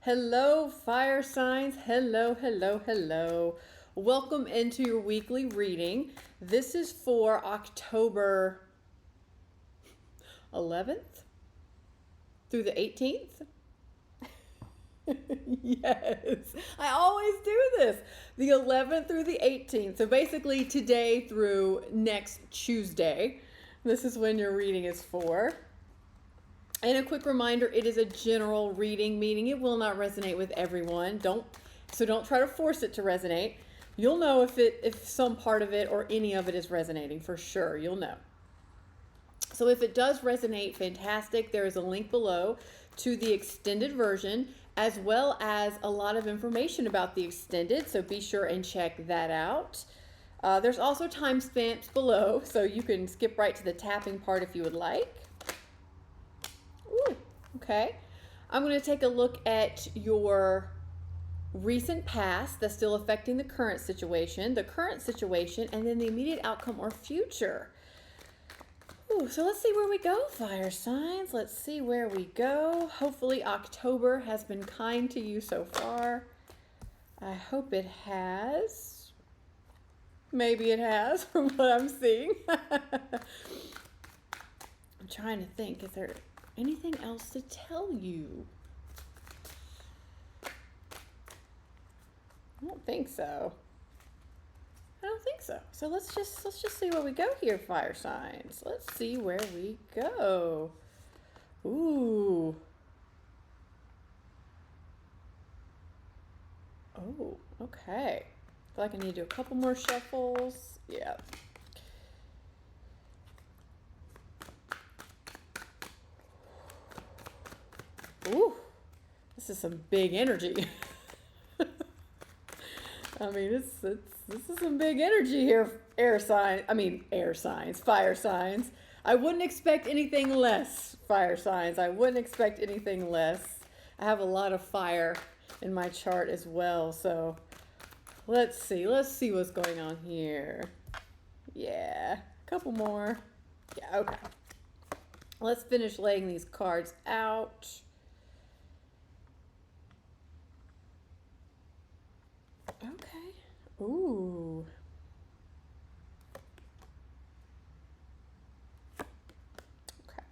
Hello, fire signs. Hello, hello, hello. Welcome into your weekly reading. This is for October 11th through the 18th. Yes, I always do this. The 11th through the 18th. So basically today through next Tuesday. This is when your reading is for. And a quick reminder, it is a general reading, meaning it will not resonate with everyone. Don't try to force it to resonate. You'll know if some part of it or any of it is resonating, for sure. You'll know. So if it does resonate, fantastic. There is a link below to the extended version, as well as a lot of information about the extended. So be sure and check that out. There's also timestamps below, so you can skip right to the tapping part if you would like. Ooh, okay. I'm going to take a look at your recent past that's still affecting the current situation, and then the immediate outcome or future. Ooh, so let's see where we go, fire signs. Let's see where we go. Hopefully October has been kind to you so far. I hope it has. Maybe it has from what I'm seeing. I'm trying to think, is there anything else to tell you? I don't think so. So let's just see where we go here, fire signs. Let's see where we go. Ooh. Oh, okay. I feel like I need to do a couple more shuffles. Yeah. Ooh, this is some big energy. I mean, this is some big energy here, fire signs. I wouldn't expect anything less, fire signs. I wouldn't expect anything less. I have a lot of fire in my chart as well, so let's see what's going on here. Yeah, a couple more. Yeah, okay. Let's finish laying these cards out. Okay. Ooh. Okay.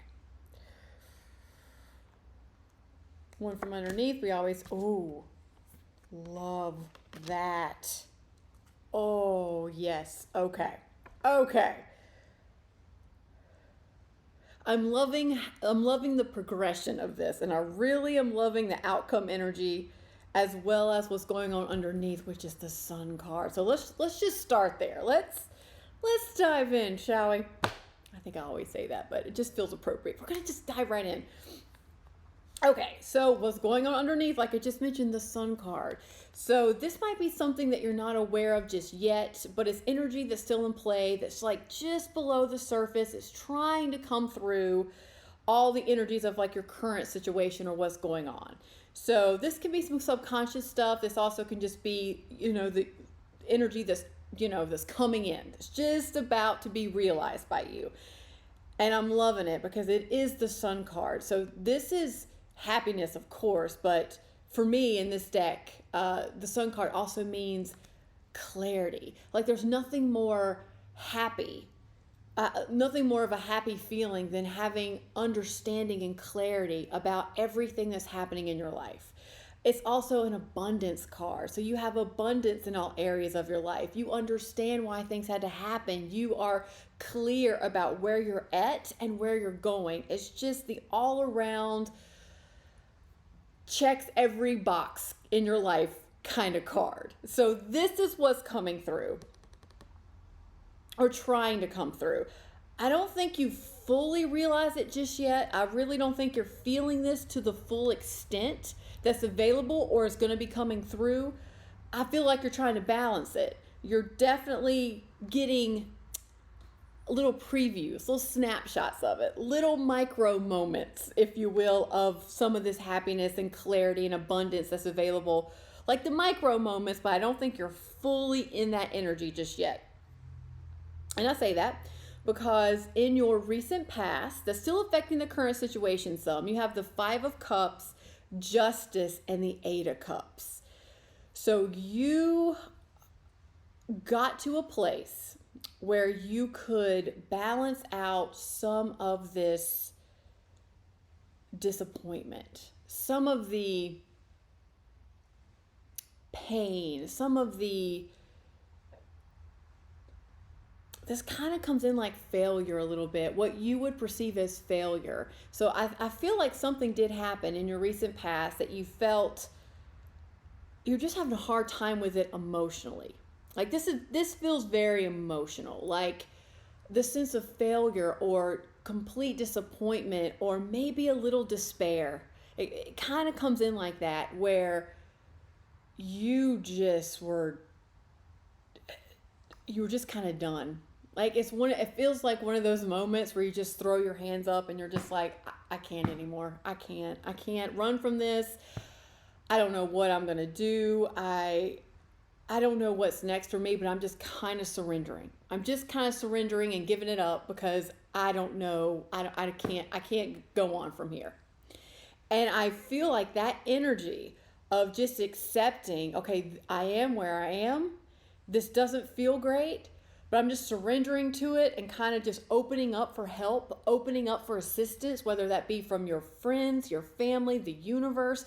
One from underneath. We always, ooh, love that. Oh, yes. Okay. Okay. I'm loving the progression of this, and I really am loving the outcome energy as well as what's going on underneath, which is the Sun card. So let's just start there. Let's dive in, shall we? I think I always say that, but it just feels appropriate. We're gonna just dive right in. Okay, so what's going on underneath, like I just mentioned, the Sun card. So this might be something that you're not aware of just yet, but it's energy that's still in play, that's like just below the surface. It's trying to come through all the energies of like your current situation or what's going on. So this can be some subconscious stuff. This also can just be, the energy that's coming in. It's just about to be realized by you. And I'm loving it because it is the Sun card. So this is happiness, of course, but for me in this deck, the Sun card also means clarity. Like there's nothing more happy, nothing more of a happy feeling than having understanding and clarity about everything that's happening in your life. It's also an abundance card. So you have abundance in all areas of your life. You understand why things had to happen. You are clear about where you're at and where you're going. It's just the all around checks every box in your life kind of card. So this is what's coming through or trying to come through. I don't think you fully realize it just yet. I really don't think you're feeling this to the full extent that's available or is going to be coming through. I feel like you're trying to balance it. You're definitely getting little previews, little snapshots of it, little micro moments, if you will, of some of this happiness and clarity and abundance that's available, like the micro moments, but I don't think you're fully in that energy just yet. And I say that because in your recent past, that's still affecting the current situation some. You have the Five of Cups, Justice, and the Eight of Cups. So you got to a place where you could balance out some of this disappointment, some of the pain, some of the, this kind of comes in like failure a little bit, what you would perceive as failure. So I feel like something did happen in your recent past that you felt you're just having a hard time with it emotionally. Like this feels very emotional, like the sense of failure or complete disappointment or maybe a little despair. It kind of comes in like that, where you were just kind of done. Like it feels like one of those moments where you just throw your hands up and you're just like, I can't anymore. I can't run from this. I don't know what I'm going to do. I don't know what's next for me, but I'm just kind of surrendering. I'm just kind of surrendering and giving it up because I don't know. I can't go on from here. And I feel like that energy of just accepting, okay, I am where I am. This doesn't feel great, but I'm just surrendering to it and kind of just opening up for help, opening up for assistance, whether that be from your friends, your family, the universe.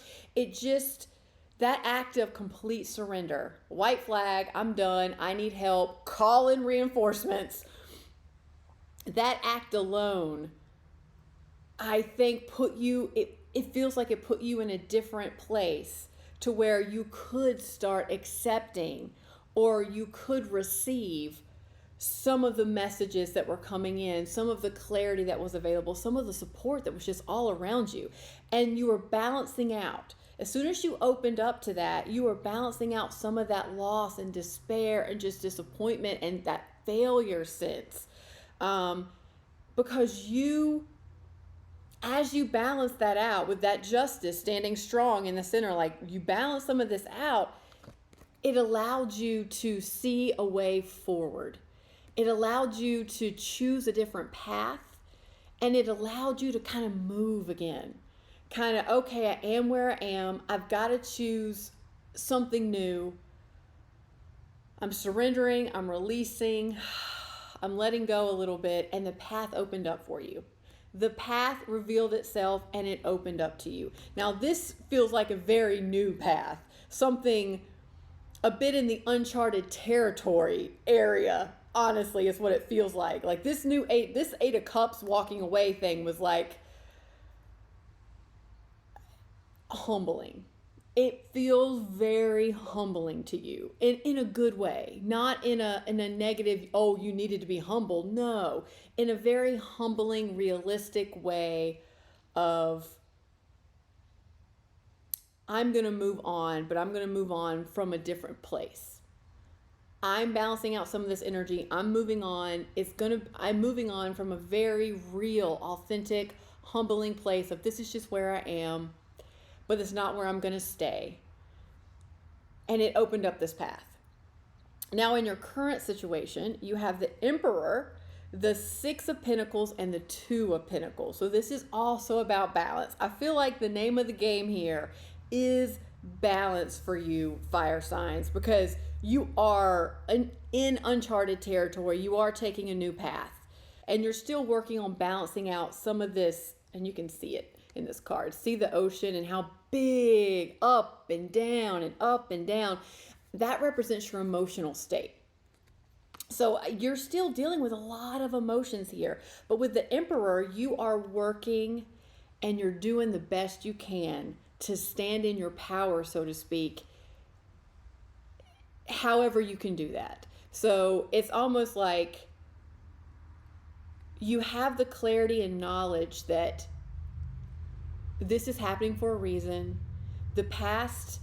That act of complete surrender, white flag, I'm done, I need help, call in reinforcements. That act alone, I think it feels like it put you in a different place to where you could start accepting, or you could receive some of the messages that were coming in, some of the clarity that was available, some of the support that was just all around you. And you were balancing out. As soon as you opened up to that, you were balancing out some of that loss and despair and just disappointment and that failure sense. Because as you balance that out with that justice standing strong in the center, like you balance some of this out, it allowed you to see a way forward. It allowed you to choose a different path, and it allowed you to kind of move again. Kind of, okay, I am where I am. I've got to choose something new. I'm surrendering, I'm releasing, I'm letting go a little bit, and the path opened up for you. The path revealed itself and it opened up to you. Now, this feels like a very new path, something a bit in the uncharted territory area, honestly, is what it feels like. Like this Eight of Cups walking away thing was like humbling. It feels very humbling to you in a good way, not in a negative, oh, you needed to be humble. No, in a very humbling, realistic way of, I'm going to move on, but I'm going to move on from a different place. I'm balancing out some of this energy. I'm moving on. I'm moving on from a very real, authentic, humbling place of, this is just where I am, but it's not where I'm going to stay. And it opened up this path. Now, in your current situation, you have the Emperor, the Six of Pentacles, and the Two of Pentacles. So this is also about balance. I feel like the name of the game here is balance for you, fire signs, because you are in uncharted territory. You are taking a new path, and you're still working on balancing out some of this, and you can see it in this card. See the ocean and how big, up and down and up and down. That represents your emotional state. So you're still dealing with a lot of emotions here. But with the Emperor, you are working and you're doing the best you can to stand in your power, so to speak, however you can do that. So it's almost like you have the clarity and knowledge that this is happening for a reason. The past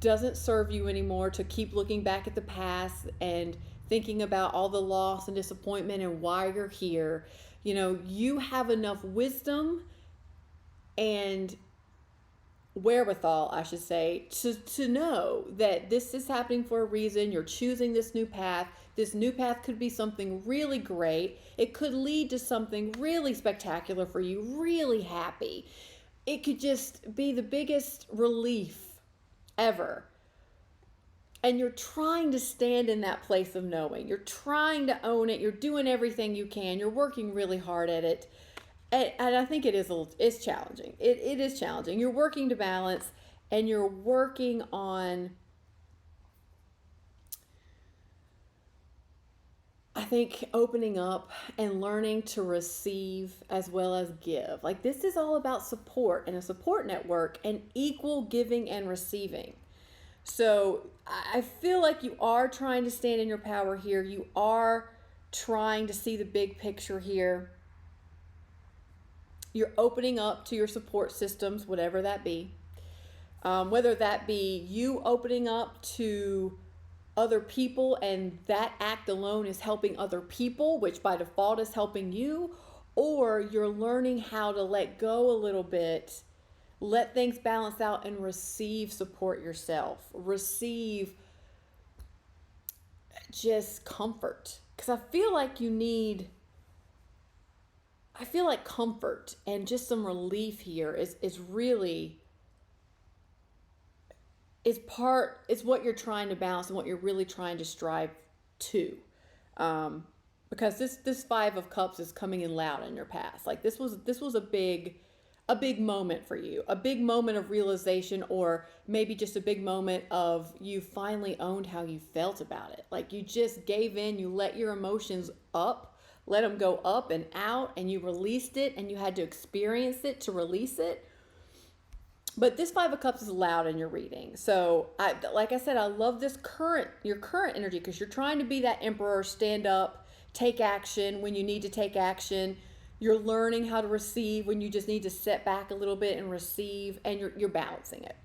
doesn't serve you anymore to keep looking back at the past and thinking about all the loss and disappointment and why you're here. You know, you have enough wisdom and wherewithal, I should say, to know that this is happening for a reason. You're choosing this new path. This new path could be something really great. It could lead to something really spectacular for you, really happy. it could just be the biggest relief ever. And you're trying to stand in that place of knowing. You're trying to own it. You're doing everything you can. You're working really hard at it. And I think it's challenging. It is challenging. You're working to balance, and you're working on, I think, opening up and learning to receive as well as give. Like, this is all about support and a support network and equal giving and receiving. So I feel like you are trying to stand in your power here. You are trying to see the big picture here. You're opening up to your support systems, whatever that be. Whether that be you opening up to other people, and that act alone is helping other people, which by default is helping you, or you're learning how to let go a little bit, let things balance out, and receive support yourself. Receive just comfort. Because I feel like comfort and just some relief here is really, is what you're trying to balance and what you're really trying to strive to. Because this Five of Cups is coming in loud in your past. Like, this was a big moment for you, a big moment of realization, or maybe just a big moment of you finally owned how you felt about it. Like, you just gave in, you let your emotions let them go up and out, and you released it, and you had to experience it to release it. But this Five of Cups is loud in your reading. So, like I said, I love your current energy, because you're trying to be that emperor, stand up, take action when you need to take action. You're learning how to receive when you just need to sit back a little bit and receive, and you're balancing it.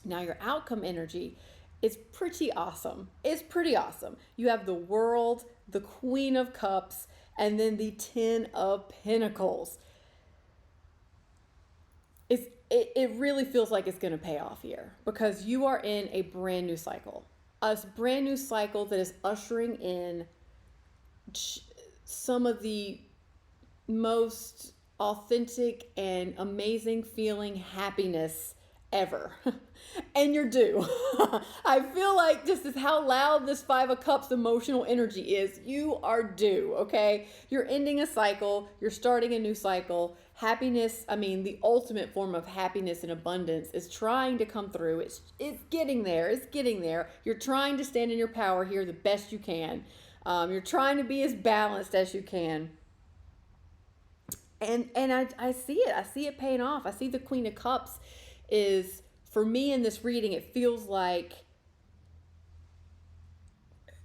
Now, your outcome energy is pretty awesome. It's pretty awesome. You have the World, the Queen of Cups, and then the Ten of Pentacles. It really feels like it's going to pay off here, because you are in a brand new cycle. A brand new cycle that is ushering in some of the most authentic and amazing feeling happiness ever. And you're due. I feel like just as how loud this Five of Cups emotional energy is, you are due, okay? You're ending a cycle, you're starting a new cycle. Happiness, the ultimate form of happiness and abundance is trying to come through. It's getting there. It's getting there. You're trying to stand in your power here the best you can. You're trying to be as balanced as you can. And I see it. I see it paying off. I see the Queen of Cups is, for me in this reading, it feels like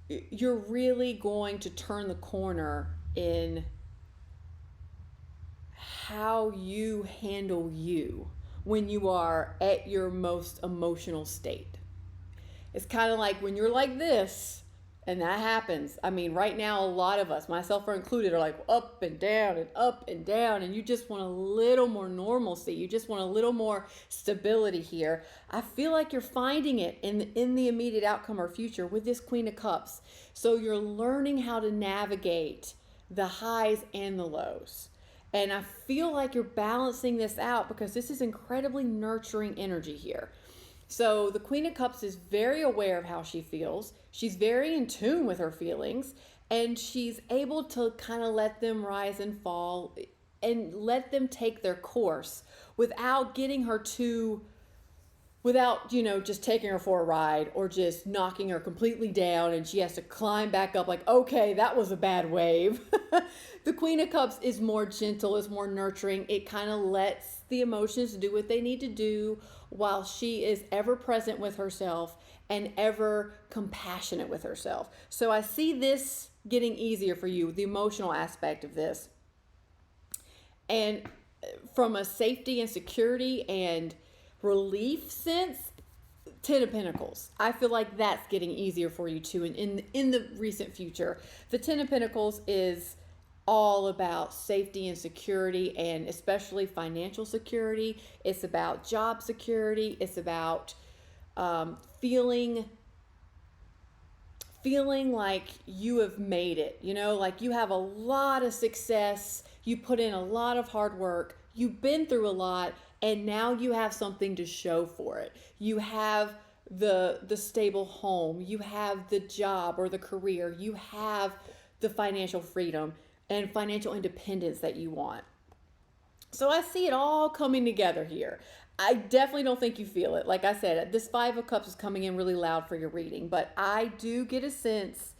you're really going to turn the corner in how you handle you when you are at your most emotional state. It's kind of like when you're like this, and that happens. Right now, a lot of us, myself included, are like up and down, and you just want a little more normalcy. You just want a little more stability here. I feel like you're finding it in the immediate outcome or future with this Queen of Cups. So you're learning how to navigate the highs and the lows. And I feel like you're balancing this out, because this is incredibly nurturing energy here. So the Queen of Cups is very aware of how she feels. She's very in tune with her feelings, and she's able to kind of let them rise and fall and let them take their course without just taking her for a ride, or just knocking her completely down and she has to climb back up like, okay, that was a bad wave. The Queen of Cups is more gentle, is more nurturing. It kind of lets the emotions do what they need to do, while she is ever present with herself and ever compassionate with herself. So I see this getting easier for you, the emotional aspect of this. And from a safety and security and relief sense, Ten of Pentacles. I feel like that's getting easier for you too in the recent future. The Ten of Pentacles is all about safety and security, and especially financial security. It's about job security. It's about feeling like you have made it, like you have a lot of success. You put in a lot of hard work. you've been through a lot, and now you have something to show for it. You have the stable home, you have the job or the career, you have the financial freedom and financial independence that you want. So I see it all coming together here. I definitely don't think you feel it. Like I said, this Five of Cups is coming in really loud for your reading, but I do get a sense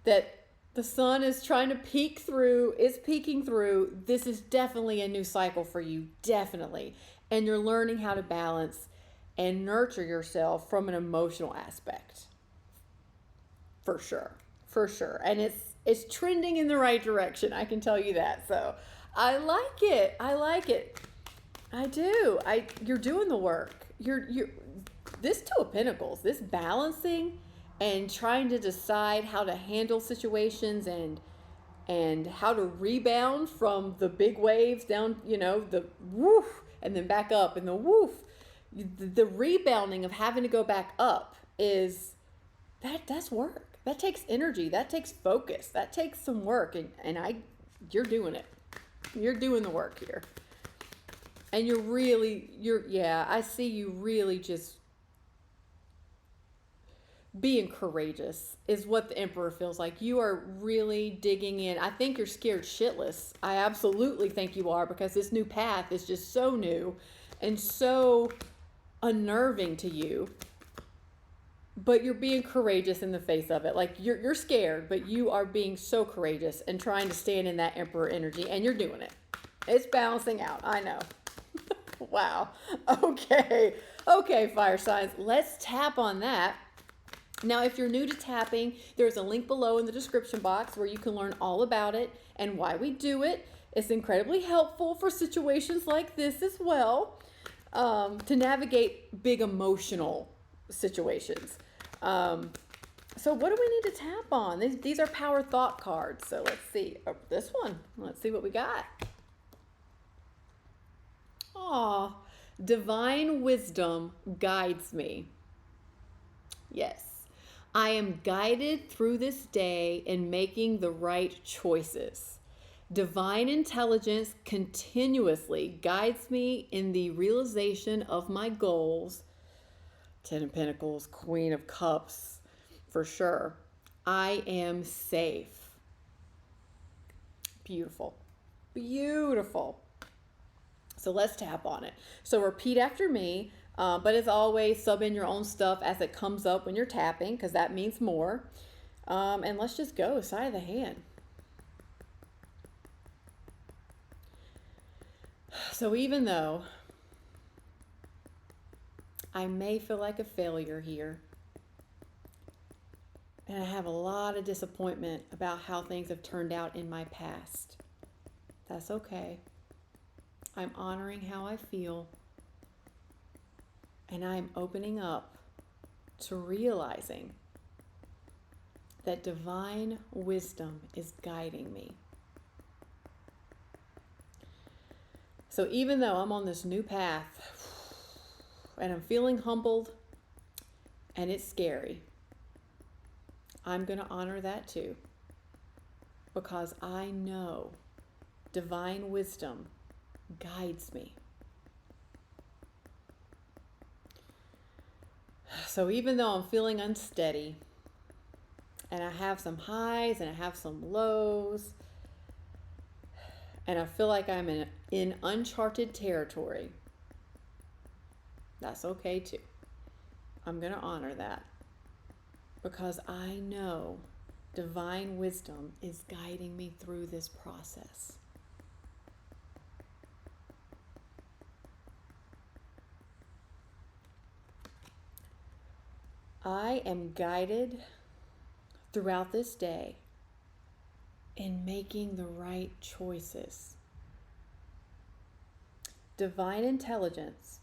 that the sun is trying to peek through, it's peeking through. This is definitely a new cycle for you, definitely. And you're learning how to balance and nurture yourself from an emotional aspect. For sure. For sure. And it's trending in the right direction, I can tell you that. So I like it. I like it. I do. You're doing the work. You're this Two of Pentacles, this balancing and trying to decide how to handle situations and how to rebound from the big waves down, the woof, and then back up and the woof. The rebounding of having to go back up that's work. That takes energy. That takes focus. That takes some work. And you're doing it. You're doing the work here. And I see you really just being courageous is what the Emperor feels like. You are really digging in. I think you're scared shitless. I absolutely think you are, because this new path is just so new and so unnerving to you. But you're being courageous in the face of it. Like you're scared, but you are being so courageous and trying to stand in that Emperor energy, and you're doing it. It's balancing out. I know. Wow. Okay, fire signs. Let's tap on that. Now, if you're new to tapping, there's a link below in the description box where you can learn all about it and why we do it. It's incredibly helpful for situations like this as well, to navigate big emotional situations. So what do we need to tap on? These are power thought cards. So let's see. This one. Let's see what we got. Aw, divine wisdom guides me. Yes. I am guided through this day in making the right choices. Divine intelligence continuously guides me in the realization of my goals. Ten of Pentacles, Queen of Cups, for sure. I am safe. Beautiful. Beautiful. So let's tap on it. So repeat after me. But as always, sub in your own stuff as it comes up when you're tapping, because that means more. And let's just go, side of the hand. So even though I may feel like a failure here, and I have a lot of disappointment about how things have turned out in my past, that's okay. I'm honoring how I feel. And I'm opening up to realizing that divine wisdom is guiding me. So even though I'm on this new path and I'm feeling humbled and it's scary, I'm going to honor that too, because I know divine wisdom guides me. So even though I'm feeling unsteady, and I have some highs and I have some lows, and I feel like I'm in uncharted territory, that's okay too. I'm going to honor that, because I know divine wisdom is guiding me through this process. I am guided throughout this day in making the right choices. Divine intelligence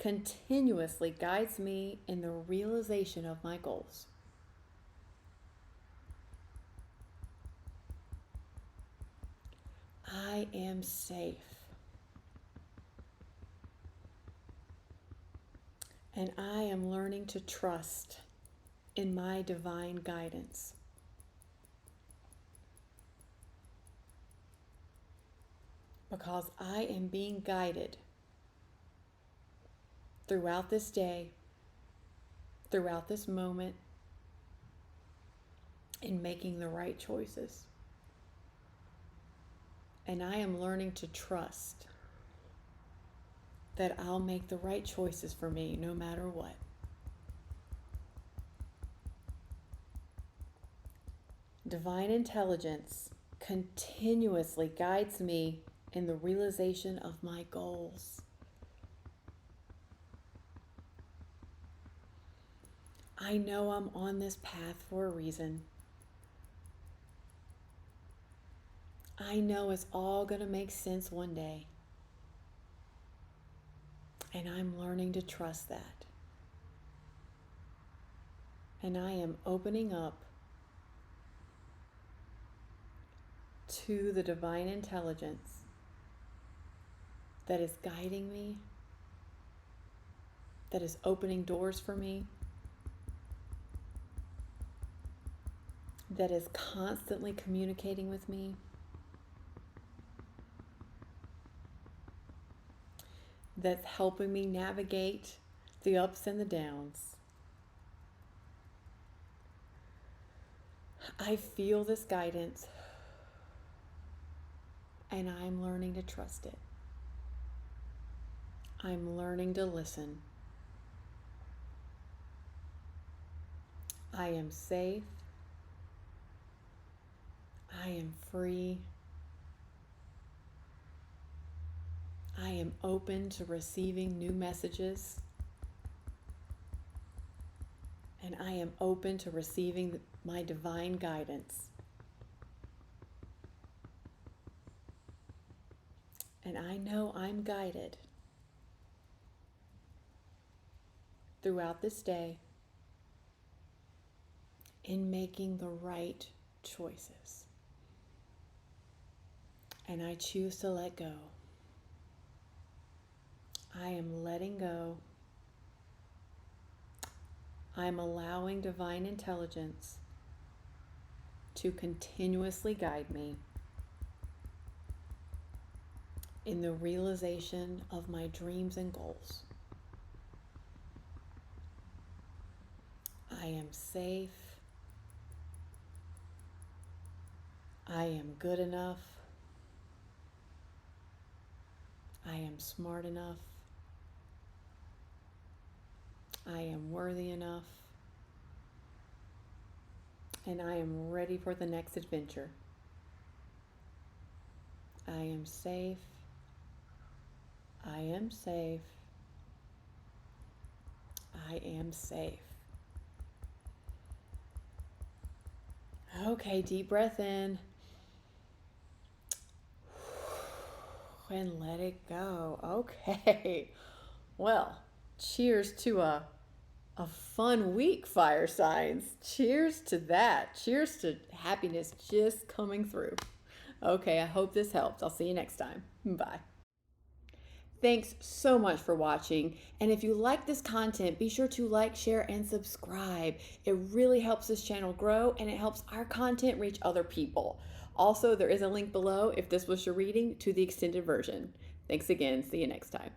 continuously guides me in the realization of my goals. I am safe. And I am learning to trust in my divine guidance. because I am being guided throughout this day, throughout this moment, in making the right choices. And I am learning to trust that I'll make the right choices for me no matter what. Divine intelligence continuously guides me in the realization of my goals. I know I'm on this path for a reason. I know it's all going to make sense one day. And I'm learning to trust that. And I am opening up to the divine intelligence that is guiding me, that is opening doors for me, that is constantly communicating with me, that's helping me navigate the ups and the downs. I feel this guidance, and I'm learning to trust it. I'm learning to listen. I am safe. I am free. I am open to receiving new messages. And I am open to receiving my divine guidance. And I know I'm guided throughout this day in making the right choices. And I choose to let go. I am letting go. I'm allowing divine intelligence to continuously guide me in the realization of my dreams and goals. I am safe. I am good enough. I am smart enough. I am worthy enough. And I am ready for the next adventure. I am safe. I am safe. I am safe. Okay, deep breath in. And let it go. Okay. Well, cheers to a fun week, fire signs. Cheers to that. Cheers to happiness just coming through. Okay, I hope this helped. I'll see you next time. Bye. Thanks so much for watching. And if you like this content, be sure to like, share, and subscribe. It really helps this channel grow and it helps our content reach other people. Also, there is a link below if this was your reading to the extended version. Thanks again. See you next time.